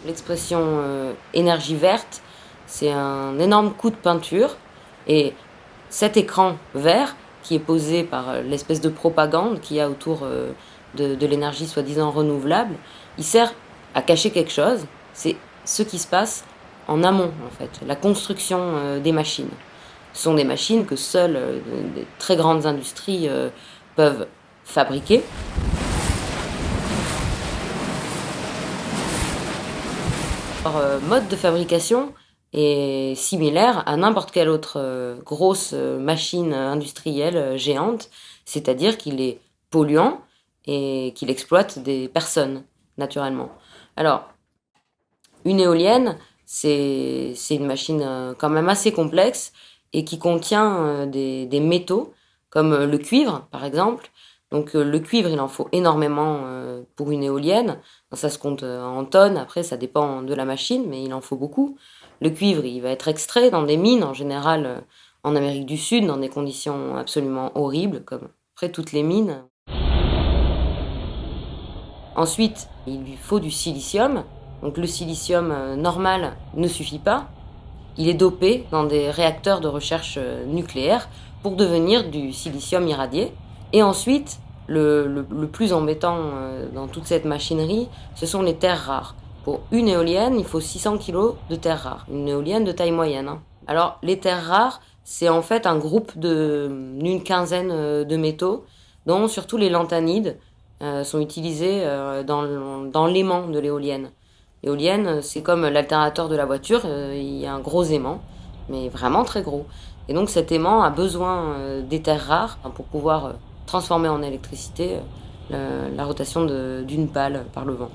L'expression énergie verte, c'est un énorme coup de peinture et cet écran vert qui est posé par l'espèce de propagande qu'il y a autour de l'énergie soi-disant renouvelable, il sert à cacher quelque chose. C'est ce qui se passe en amont, en fait, la construction des machines. Ce sont des machines que seules des très grandes industries peuvent fabriquer. Leur mode de fabrication est similaire à n'importe quelle autre grosse machine industrielle géante, c'est-à-dire qu'il est polluant et qu'il exploite des personnes, naturellement. Alors, une éolienne, c'est une machine quand même assez complexe et qui contient des métaux, comme le cuivre, par exemple. Donc le cuivre, il en faut énormément pour une éolienne. Ça se compte en tonnes, après ça dépend de la machine, mais il en faut beaucoup. Le cuivre, il va être extrait dans des mines, en général en Amérique du Sud, dans des conditions absolument horribles, comme après toutes les mines. Ensuite, il lui faut du silicium. Donc le silicium normal ne suffit pas. Il est dopé dans des réacteurs de recherche nucléaire pour devenir du silicium irradié. Et ensuite, le plus embêtant dans toute cette machinerie, ce sont les terres rares. Pour une éolienne, il faut 600 kg de terres rares. Une éolienne de taille moyenne. Alors, les terres rares, c'est en fait un groupe d'une quinzaine de métaux, dont surtout les lanthanides sont utilisés dans l'aimant de l'éolienne. L'éolienne, c'est comme l'alternateur de la voiture, il y a un gros aimant, mais vraiment très gros. Et donc cet aimant a besoin des terres rares pour pouvoir transformer en électricité la rotation d'une pale par le vent.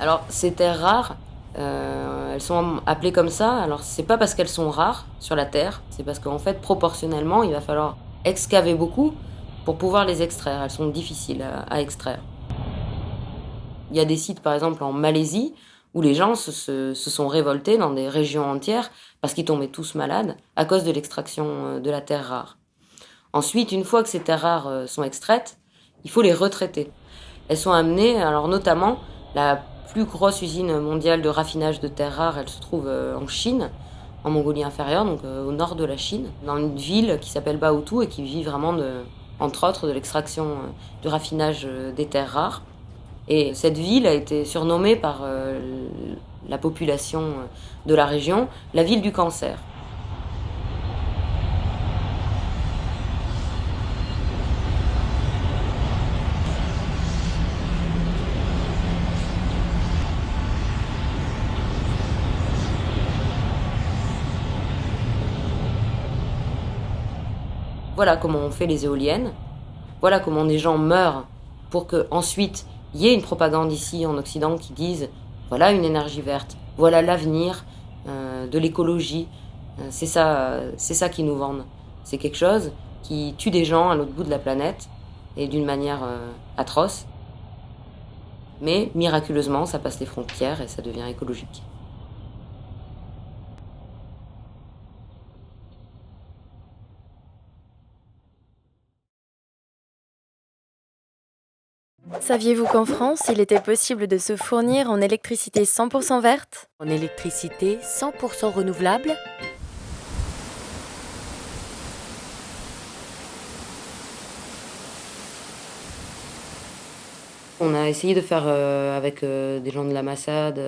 Alors ces terres rares, elles sont appelées comme ça. Alors c'est pas parce qu'elles sont rares sur la Terre, c'est parce qu'en fait proportionnellement, il va falloir excaver beaucoup pour pouvoir les extraire. Elles sont difficiles à extraire. Il y a des sites, par exemple, en Malaisie, où les gens se sont révoltés dans des régions entières parce qu'ils tombaient tous malades à cause de l'extraction de la terre rare. Ensuite, une fois que ces terres rares sont extraites, il faut les retraiter. Elles sont amenées, alors notamment, la plus grosse usine mondiale de raffinage de terres rares, elle se trouve en Chine, en Mongolie inférieure, donc au nord de la Chine, dans une ville qui s'appelle Baotou et qui vit vraiment, entre autres, de l'extraction du raffinage des terres rares. Et cette ville a été surnommée par la population de la région la ville du cancer. Voilà comment on fait les éoliennes. Voilà comment des gens meurent pour qu'ensuite il y ait une propagande ici en Occident qui dise voilà une énergie verte, voilà l'avenir de l'écologie. C'est ça qui nous vendent. C'est quelque chose qui tue des gens à l'autre bout de la planète et d'une manière atroce. Mais miraculeusement, ça passe les frontières et ça devient écologique. Saviez-vous qu'en France, il était possible de se fournir en électricité 100% verte? En électricité 100% renouvelable? On a essayé de faire avec des gens de la Massad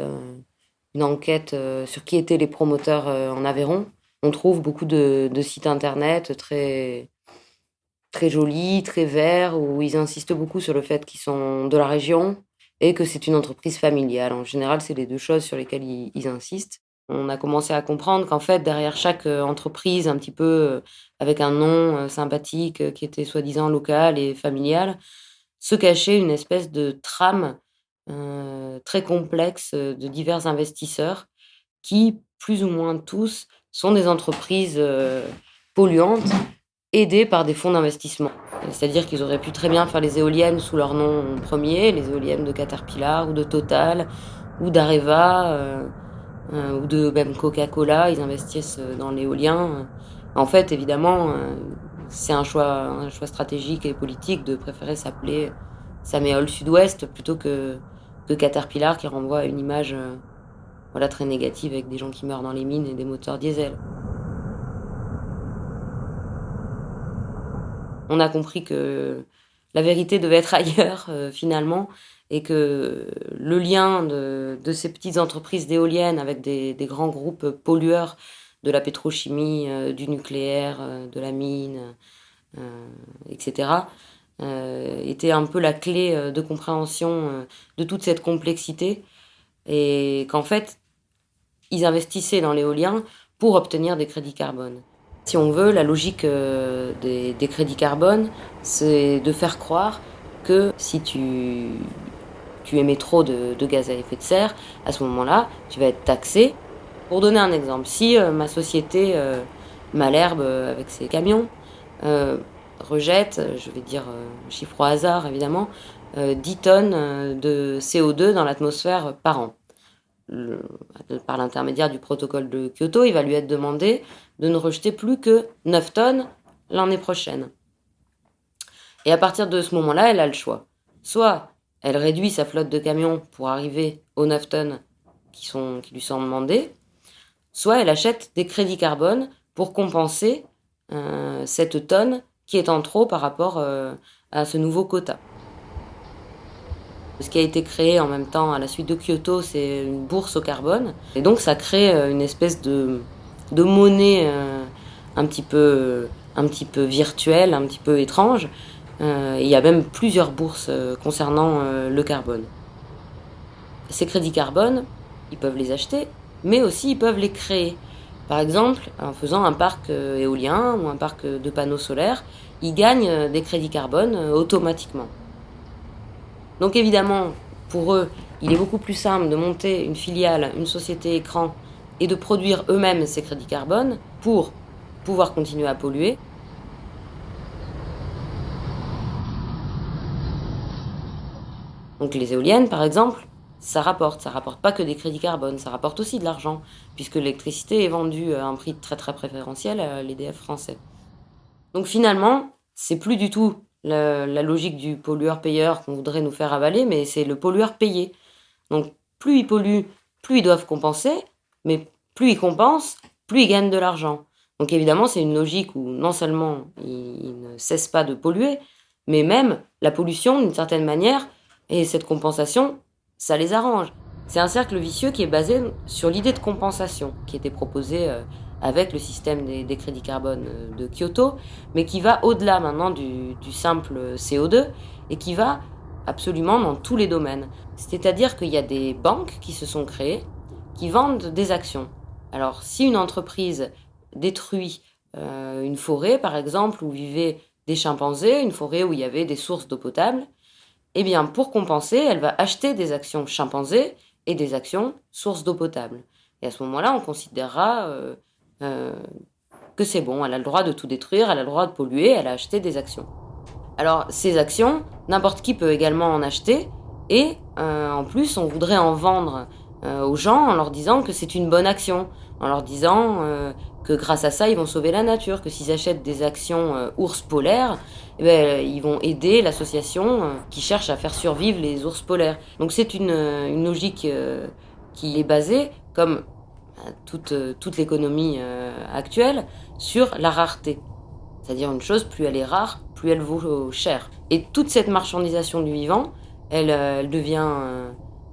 une enquête sur qui étaient les promoteurs en Aveyron. On trouve beaucoup de sites internet très, très jolis, très verts, où ils insistent beaucoup sur le fait qu'ils sont de la région et que c'est une entreprise familiale. En général, c'est les deux choses sur lesquelles ils insistent. On a commencé à comprendre qu'en fait, derrière chaque entreprise, un petit peu avec un nom sympathique qui était soi-disant local et familial, se cachait une espèce de trame très complexe de divers investisseurs qui, plus ou moins tous, sont des entreprises polluantes aidées par des fonds d'investissement. C'est-à-dire qu'ils auraient pu très bien faire les éoliennes sous leur nom premier, les éoliennes de Caterpillar ou de Total ou d'Areva ou de même Coca-Cola. Ils investissent dans l'éolien. En fait, évidemment, c'est un choix stratégique et politique de préférer s'appeler Saméol Sud-Ouest plutôt que que Caterpillar qui renvoie à une image voilà, très négative avec des gens qui meurent dans les mines et des moteurs diesel. On a compris que la vérité devait être ailleurs, finalement, et que le lien de ces petites entreprises d'éoliennes avec des grands groupes pollueurs de la pétrochimie, du nucléaire, de la mine, etc., était un peu la clé de compréhension de toute cette complexité, et qu'en fait, ils investissaient dans l'éolien pour obtenir des crédits carbone. Si on veut, la logique des crédits carbone, c'est de faire croire que si tu émets trop de gaz à effet de serre, à ce moment-là, tu vas être taxé. Pour donner un exemple, si ma société, Malherbe, avec ses camions, rejette, je vais dire un chiffre au hasard évidemment, 10 tonnes de CO2 dans l'atmosphère par an. Par l'intermédiaire du protocole de Kyoto, il va lui être demandé de ne rejeter plus que 9 tonnes l'année prochaine. Et à partir de ce moment-là, elle a le choix. Soit elle réduit sa flotte de camions pour arriver aux 9 tonnes qui lui sont demandées, soit elle achète des crédits carbone pour compenser cette tonne qui est en trop par rapport à ce nouveau quota. Ce qui a été créé en même temps à la suite de Kyoto, c'est une bourse au carbone. Et donc ça crée une espèce de monnaie un petit peu virtuelle, un petit peu étrange. Il y a même plusieurs bourses concernant le carbone. Ces crédits carbone, ils peuvent les acheter, mais aussi ils peuvent les créer. Par exemple, en faisant un parc éolien ou un parc de panneaux solaires, ils gagnent des crédits carbone automatiquement. Donc évidemment, pour eux, il est beaucoup plus simple de monter une filiale, une société écran, et de produire eux-mêmes ces crédits carbone pour pouvoir continuer à polluer. Donc les éoliennes, par exemple, ça rapporte pas que des crédits carbone, ça rapporte aussi de l'argent, puisque l'électricité est vendue à un prix très très préférentiel à l'EDF français. Donc finalement, c'est plus du tout la logique du pollueur-payeur qu'on voudrait nous faire avaler, mais c'est le pollueur-payé. Donc plus ils polluent, plus ils doivent compenser, mais plus ils compensent, plus ils gagnent de l'argent. Donc évidemment, c'est une logique où non seulement ils ne cessent pas de polluer, mais même la pollution, d'une certaine manière, et cette compensation, ça les arrange. C'est un cercle vicieux qui est basé sur l'idée de compensation qui était proposée avec le système des crédits carbone de Kyoto, mais qui va au-delà maintenant du simple CO2 et qui va absolument dans tous les domaines. C'est-à-dire qu'il y a des banques qui se sont créées, qui vendent des actions. Alors, si une entreprise détruit une forêt, par exemple, où vivaient des chimpanzés, une forêt où il y avait des sources d'eau potable, eh bien, pour compenser, elle va acheter des actions chimpanzés et des actions sources d'eau potable. Et à ce moment-là, on considérera que c'est bon, elle a le droit de tout détruire, elle a le droit de polluer, elle a acheté des actions. Alors, ces actions, n'importe qui peut également en acheter, et en plus, on voudrait en vendre aux gens en leur disant que c'est une bonne action, en leur disant que grâce à ça, ils vont sauver la nature, que s'ils achètent des actions ours polaires, eh ben, ils vont aider l'association qui cherche à faire survivre les ours polaires. Donc c'est une logique qui est basée, comme toute l'économie actuelle, sur la rareté. C'est-à-dire une chose, plus elle est rare, plus elle vaut cher. Et toute cette marchandisation du vivant, elle devient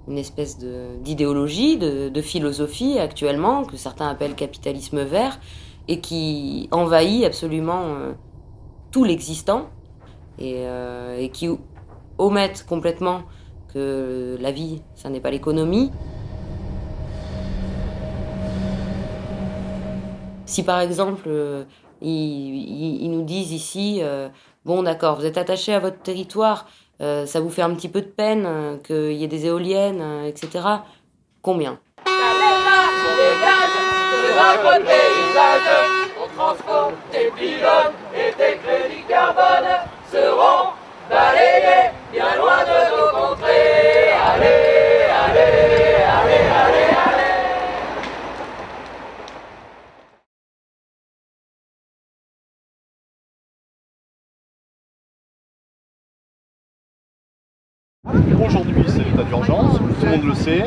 une espèce d'idéologie, de philosophie actuellement, que certains appellent capitalisme vert, et qui envahit absolument tout l'existant, et qui omettent complètement que la vie, ça n'est pas l'économie. Si par exemple, ils nous disent ici, bon d'accord, vous êtes attaché à votre territoire, ça vous fait un petit peu de peine qu'il y ait des éoliennes, etc. Combien? De notre paysage, on transforme tes pylônes et tes crédits carbone seront balayés bien loin de nos contrées. Allez, allez, allez, allez, allez. Aujourd'hui, c'est l'état d'urgence, tout le monde le sait,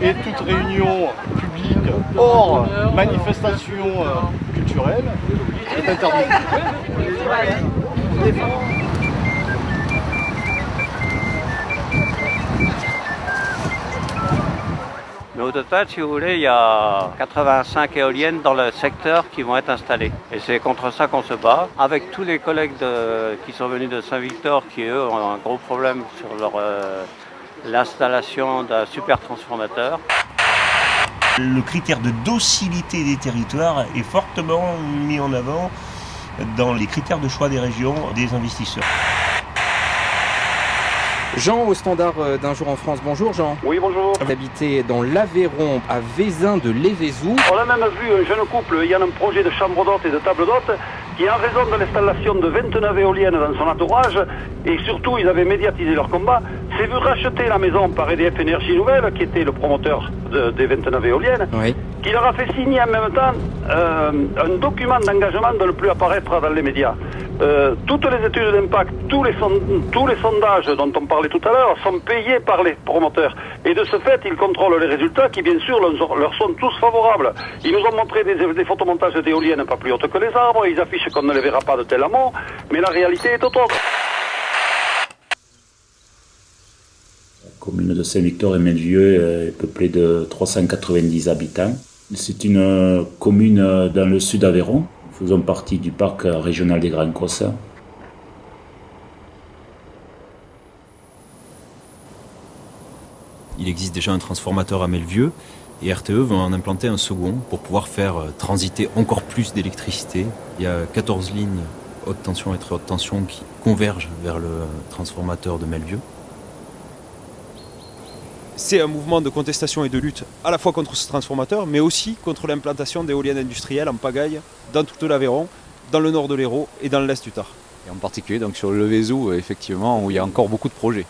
et toute réunion publique hors manifestation culturelle est interdite. Mais au total, si vous voulez, il y a 85 éoliennes dans le secteur qui vont être installées. Et c'est contre ça qu'on se bat, avec tous les collègues qui sont venus de Saint-Victor, qui eux ont un gros problème sur l'installation d'un super transformateur. Le critère de docilité des territoires est fortement mis en avant dans les critères de choix des régions, des investisseurs. Jean au standard d'un jour en France. Bonjour Jean. Oui, bonjour. Vous habitez dans l'Aveyron, à Vézin de Lévézou. On a même vu un jeune couple, il y a un projet de chambre d'hôte et de table d'hôte qui, en raison de l'installation de 29 éoliennes dans son entourage, et surtout ils avaient médiatisé leur combat, s'est vu racheter la maison par EDF Énergie Nouvelle, qui était le promoteur des 29 éoliennes, Oui. qui leur a fait signer en même temps un document d'engagement de ne plus apparaître dans les médias. Toutes les études d'impact, tous les sondages dont on parlait tout à l'heure sont payés par les promoteurs. Et de ce fait, ils contrôlent les résultats qui, bien sûr, leur sont tous favorables. Ils nous ont montré des photomontages d'éoliennes pas plus hautes que les arbres, ils affichent qu'on ne les verra pas de tel amont, mais la réalité est autre. La commune de Saint-Victor et Melvieux est peuplée de 390 habitants. C'est une commune dans le sud d'Aveyron. Nous faisons partie du parc régional des Grands Cosses. Il existe déjà un transformateur à Melvieux et RTE veut en implanter un second pour pouvoir faire transiter encore plus d'électricité. Il y a 14 lignes haute tension et très haute tension qui convergent vers le transformateur de Melvieux. C'est un mouvement de contestation et de lutte à la fois contre ce transformateur, mais aussi contre l'implantation d'éoliennes industrielles en pagaille dans toute l'Aveyron, dans le nord de l'Hérault et dans l'est du Tarn. Et en particulier donc sur le Lévézou, effectivement, où il y a encore beaucoup de projets.